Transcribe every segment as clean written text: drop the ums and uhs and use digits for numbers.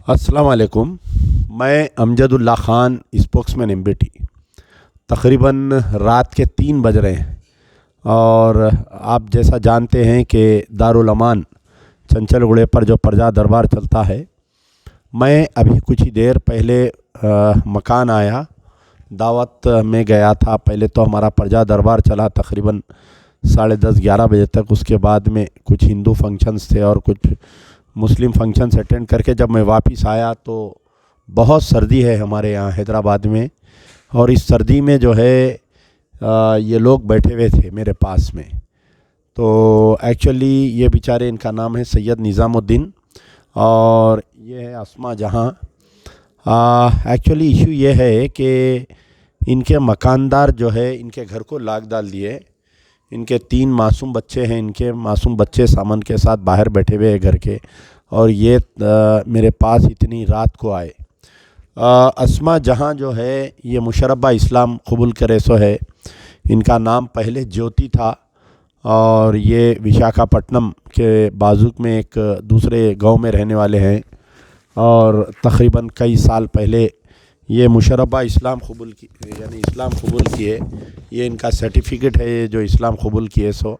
अस्सलाम वालेकुम। मैं अमजदुल्ला ख़ान, स्पोक्समैन एमबीटी। तकरीबन रात के 3 बज रहे हैं और आप जैसा जानते हैं कि दारुल अमान चंचलगुड़े पर जो प्रजा दरबार चलता है, मैं अभी कुछ ही देर पहले मकान आया, दावत में गया था। पहले तो हमारा प्रजा दरबार चला तकरीबन 10:30-11 बजे तक। उसके बाद में कुछ हिंदू फंक्शंस थे और कुछ मुस्लिम फंक्शंस अटेंड करके जब मैं वापस आया तो बहुत सर्दी है हमारे यहाँ हैदराबाद में। और इस सर्दी में जो है ये लोग बैठे हुए थे मेरे पास में। तो एक्चुअली ये बेचारे, इनका नाम है सैयद निज़ामुद्दीन और ये है अस्मा जहाँ। एक्चुअली इशू ये है कि इनके मकानदार जो है इनके घर को लाग डाल दिए। इनके 3 मासूम बच्चे हैं। इनके मासूम बच्चे सामान के साथ बाहर बैठे हुए हैं घर के, और ये मेरे पास इतनी रात को आए। अस्मा जहाँ जो है ये मुशर्रबा इस्लाम कबूल करे सो है। इनका नाम पहले ज्योति था और ये विशाखापट्टनम के बाजू में एक दूसरे गांव में रहने वाले हैं। और तकरीबन कई साल पहले ये मुशर्रबा इस्लाम कबूल की, यानी इस्लाम कबूल किए। ये इनका सर्टिफिकेट है ये जो इस्लाम कबूल किए सो।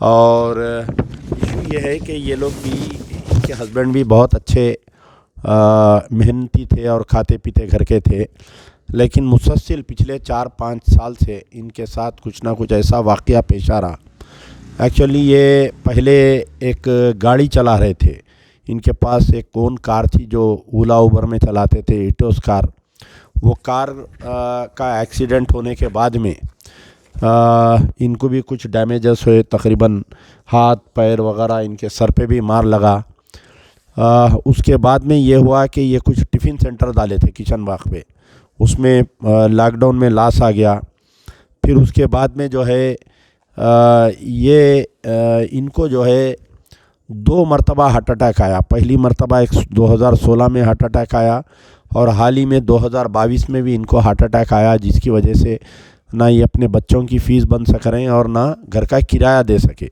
और इशू ये है कि ये लोग भी, इनके हस्बैंड भी बहुत अच्छे मेहनती थे और खाते पीते घर के थे, लेकिन मुसलसल पिछले 4-5 साल से इनके साथ कुछ ना कुछ ऐसा वाक़या पेश आ रहा। एक्चुअली ये पहले एक गाड़ी चला रहे थे। इनके पास एक ओन कार थी जो ओला उबर में चलाते थे, इटोस कार। वो कार का एक्सीडेंट होने के बाद में इनको भी कुछ डैमेजेस हुए, तकरीबन हाथ पैर वगैरह, इनके सर पे भी मार लगा। उसके बाद में ये हुआ कि ये कुछ टिफ़िन सेंटर डाले थे किचन बाग पे, उसमें लॉकडाउन में लॉस आ गया। फिर उसके बाद में जो है इनको जो है 2 मरतबा हार्ट अटैक आया। पहली मरतबा 2016 में हार्ट अटैक आया और हाल ही में 2022 में भी इनको हार्ट अटैक आया, जिसकी वजह से ना ये अपने बच्चों की फ़ीस बन सक रहे हैं और ना घर का किराया दे सके।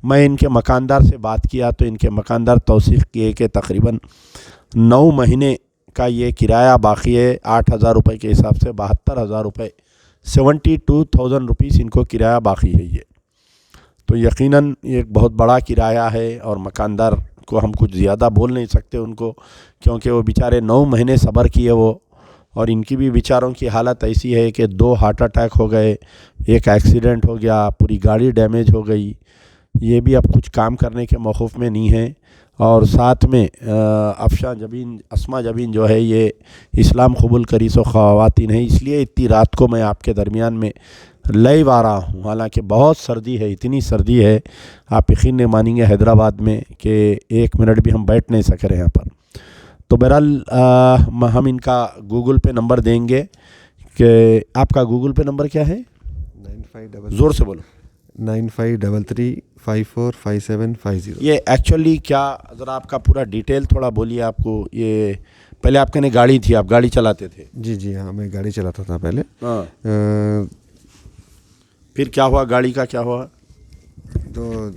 मैं इनके मकानदार से बात किया तो इनके मकानदार तौसीक़ किए कि तकरीबन 9 महीने का ये किराया बाकी है। 8,000 रुपये के हिसाब से 72,000 रुपये, 72,000 रुपीज़ इनको किराया बाकी है ये। तो यकीनन ये एक बहुत बड़ा किराया है और मकानदार को हम कुछ ज़्यादा बोल नहीं सकते उनको, क्योंकि वो बेचारे 9 महीने सब्र किए वो। और इनकी भी बेचारों की हालत ऐसी है कि 2 हार्ट अटैक हो गए, एक एक्सीडेंट हो गया, पूरी गाड़ी डैमेज हो गई। ये भी अब कुछ काम करने के मौक़ूफ़ में नहीं है। और साथ में अस्मा जबीन जो है ये इस्लाम कबूल करी सो ख़वातीन है, इसलिए इतनी रात को मैं आपके दरमियान में लाइव आ रहा हूँ। हालांकि बहुत सर्दी है, इतनी सर्दी है आप यकीन नहीं मानेंगे हैदराबाद में कि 1 मिनट भी हम बैठ नहीं सक रहे यहाँ पर। तो बहरहाल हम इनका गूगल पे नंबर देंगे। कि आपका गूगल पे नंबर क्या है? 95 ज़ोर से बोलो। 9533545750। ये एक्चुअली क्या, ज़रा आपका पूरा डिटेल थोड़ा बोलिए। आपको ये पहले आपके ने गाड़ी थी, आप गाड़ी चलाते थे? जी हाँ, मैं गाड़ी चलाता था पहले। हाँ। फिर क्या हुआ, गाड़ी का क्या हुआ? तो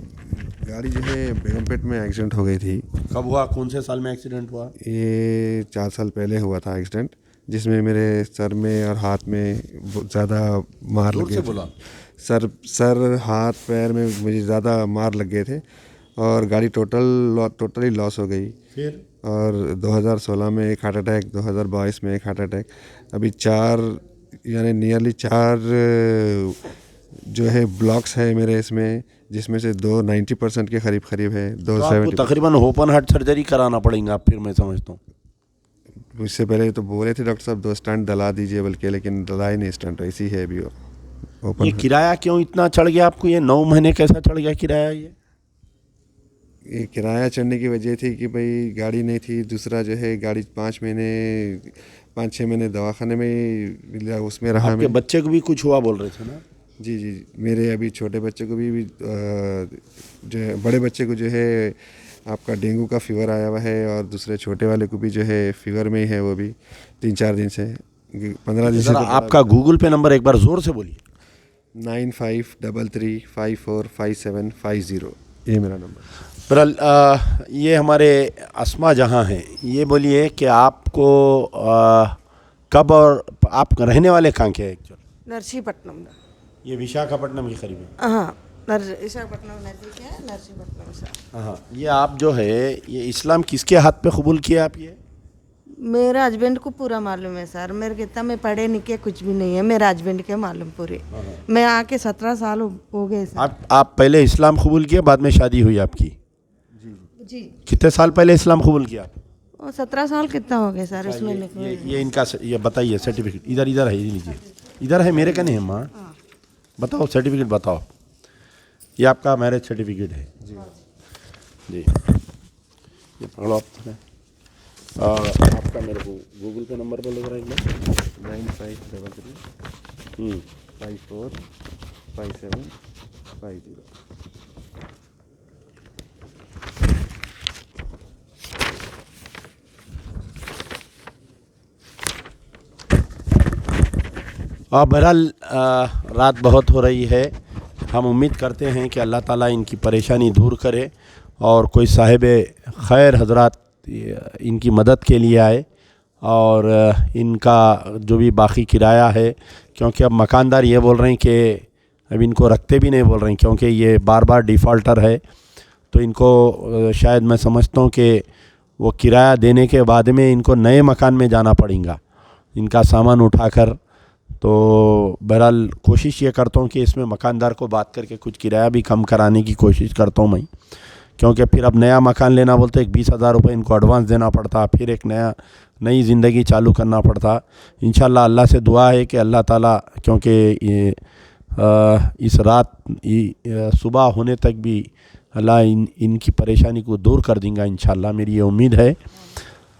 गाड़ी जो है बेगमपेट में एक्सीडेंट हो गई थी। कब हुआ, कौन से साल में एक्सीडेंट हुआ? ये 4 साल पहले हुआ था एक्सीडेंट, जिसमें मेरे सर में और हाथ में बहुत ज़्यादा मार लग गए थे। सर हाथ पैर में मुझे ज़्यादा मार लग गए थे और गाड़ी टोटली लॉस हो गई। फिर और 2016 में एक हार्ट अटैक, 2022 में एक हार्ट अटैक, अभी 4 यानी नियरली 4 जो है ब्लॉक्स है मेरे इसमें, जिसमें से 2 90% के करीब है। तो आपको तकरीबन ओपन हार्ट सर्जरी कराना पड़ेगा फिर, मैं समझता हूँ। उससे पहले तो बोले थे डॉक्टर साहब 2 स्टंट डला दीजिए, बल्कि लेकिन डला ही नहीं स्टंट, ऐसी है अभी ओपन। ये किराया क्यों इतना चढ़ गया आपको? ये 9 महीने कैसा चढ़ गया किराया? ये किराया चढ़ने की वजह थी कि भाई गाड़ी नहीं थी। दूसरा जो है गाड़ी 5-6 महीने दवाखाने में उसमें रहा। आपके बच्चे को भी कुछ हुआ बोल रहे थे ना? जी, मेरे अभी छोटे बच्चे को भी जो है, बड़े बच्चे को जो है आपका डेंगू का फीवर आया हुआ है, और दूसरे छोटे वाले को भी जो है फीवर में ही है, वो भी 3-4 दिन से, 15 दिन से। आपका गूगल पे नंबर एक बार ज़ोर से बोलिए। 9533545750, ये मेरा नंबर। बहरहाल ये हमारे अस्मा जहाँ हैं, ये बोलिए कि आपको कब और आप रहने वाले कहाँ के हैं एक्चुअल? नरसीपट्टनम ये विशाखापट्टनम के करीब है। हाँ विशाखापट्टनम नज़दीक है नरसीपट्टनम से। हाँ, ये आप जो है ये इस्लाम किसके हाथ पे कबूल किया आप ये? मेरे हस्बैंड को पूरा मालूम है सर। मेरे कितना मैं पढ़े लिखे कुछ भी नहीं है, मेरे हस्बैंड के मालूम पूरे। मैं आके 17 साल हो गए सर। आप पहले इस्लाम कबूल किया, बाद में शादी हुई आपकी? जी कितने साल पहले इस्लाम कबूल किया? वो 17 साल कितना हो गए सर इसमें लिखे। ये इनका ये बताइए सर्टिफिकेट। इधर इधर है, ये लीजिए, इधर है, मेरे का नहीं है माँ। बताओ सर्टिफिकेट बताओ। ये आपका मैरिज सर्टिफिकेट है जी। ये पकड़ो आप। आपका मेरे को गूगल पे नंबर बोलो जरा एक बार। 9533 54 57 50। बहरहाल रात बहुत हो रही है। हम उम्मीद करते हैं कि अल्लाह ताला इनकी परेशानी दूर करे और कोई साहिब खैर हजरात इनकी मदद के लिए आए और इनका जो भी बाकी किराया है, क्योंकि अब मकानदार ये बोल रहे हैं कि अब इनको रखते भी नहीं बोल रहे हैं, क्योंकि ये बार बार डिफ़ॉल्टर है। तो इनको शायद मैं समझता हूँ कि वो किराया देने के बाद में इनको नए मकान में जाना पड़ेगा इनका सामान उठाकर। तो बहरहाल कोशिश ये करता हूँ कि इसमें मकानदार को बात करके कुछ किराया भी कम कराने की कोशिश करता हूँ मैं, क्योंकि फिर अब नया मकान लेना बोलते 20,000 रुपये इनको एडवांस देना पड़ता, फिर एक नई ज़िंदगी चालू करना पड़ता। इंशाल्लाह अल्लाह से दुआ है कि अल्लाह ताला, क्योंकि इस रात सुबह होने तक भी अल्लाह इनकी परेशानी को दूर कर देगा इंशाल्लाह, मेरी ये उम्मीद है।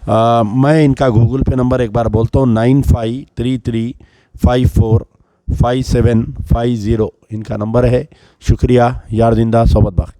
मैं इनका गूगल पे नंबर एक बार बोलता हूँ, 9533 54 57 50 इनका नंबर है। शुक्रिया। यार जिंदा सोबत बाकी।